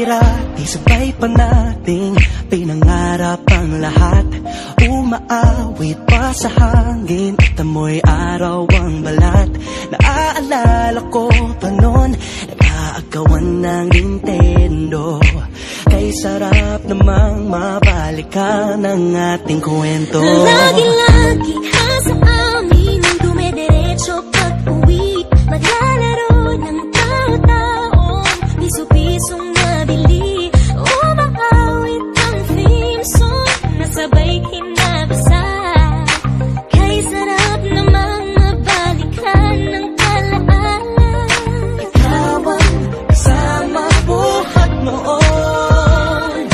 Dati-rati sabay pa nating pinangarap ang lahat. Umaawit pa sa hangin at amoy araw ang balat. Naaalala ko pa noon, nag-aagawan ng Nintendo. Kay sarap namang mabalikan ang ating kwento. Lagi-lagi ka sa amin ang dumediretso pag-uwi. Maglalaro ng tao-taong piso-pisong nabili. Umaawit ang theme song na sabay kinabasa. Kay sarap namang mabalikan ng alaala. Ikaw ang kasama buhat noon.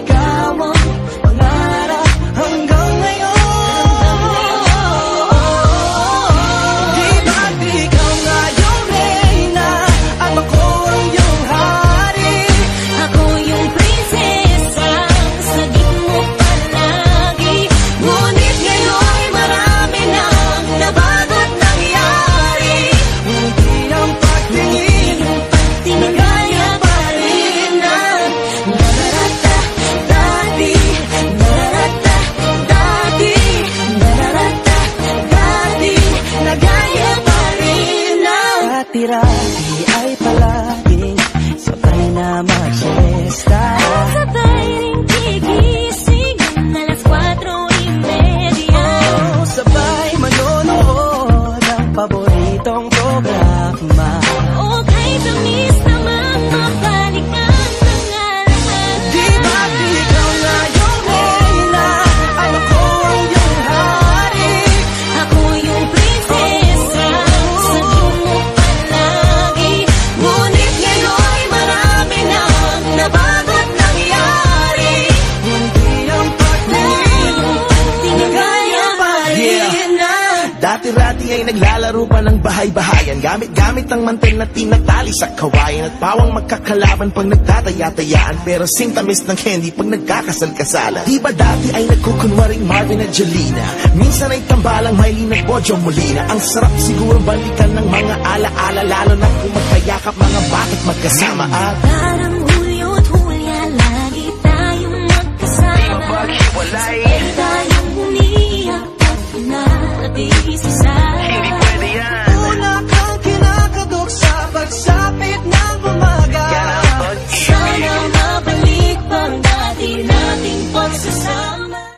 Ikaw ang pangarap hanggang ngayon. Di ba't ikaw nga yung reyna at ako ang iyong hari? Ako yung prinsesa, sagip mo palagi. Ngunit ngayon'y marami nang nabago't nangyari. Hindi ang pagtingin nagaya pa rin ang nararata dati. Nararata dati. Nararata dati. Nagaya pa rin ang dati-rati ay palaging sabay na mag-siesta. Sabay rin gigising ng alas 4:30. Sabay manonood ng paboritong programa. Okay, tamis namang mabalikan ng alaala. Di ba't ikaw nga yung reyna at ako ang iyong hari? Ako yung prinsesa, sagip mo palagi. Ngunit ngayon'y marami nang nabago't nangyari. Hindi ang pagtingin nagaya pa rin ang Dati-rati ay naglalaro pa ng bahay-bahayan. Gamit-gamit ang mantel na tinatali sa kawayan. At pawang magkakalaban pag nagtataya-tayaan. Pero sing-tamis ng candy pag nagkakasal-kasalan. Di ba dati ay nagkukunwaring Marvin at Jolina? Minsan ay tambalang Maylin at Bojo Molina. Ang sarap siguro balikan ng mga ala-ala. Lalo na kung magkayakap mga bata't magkasama. At Parang Hulyo't Hulya, lagi tayong magkasama. Paghiwalay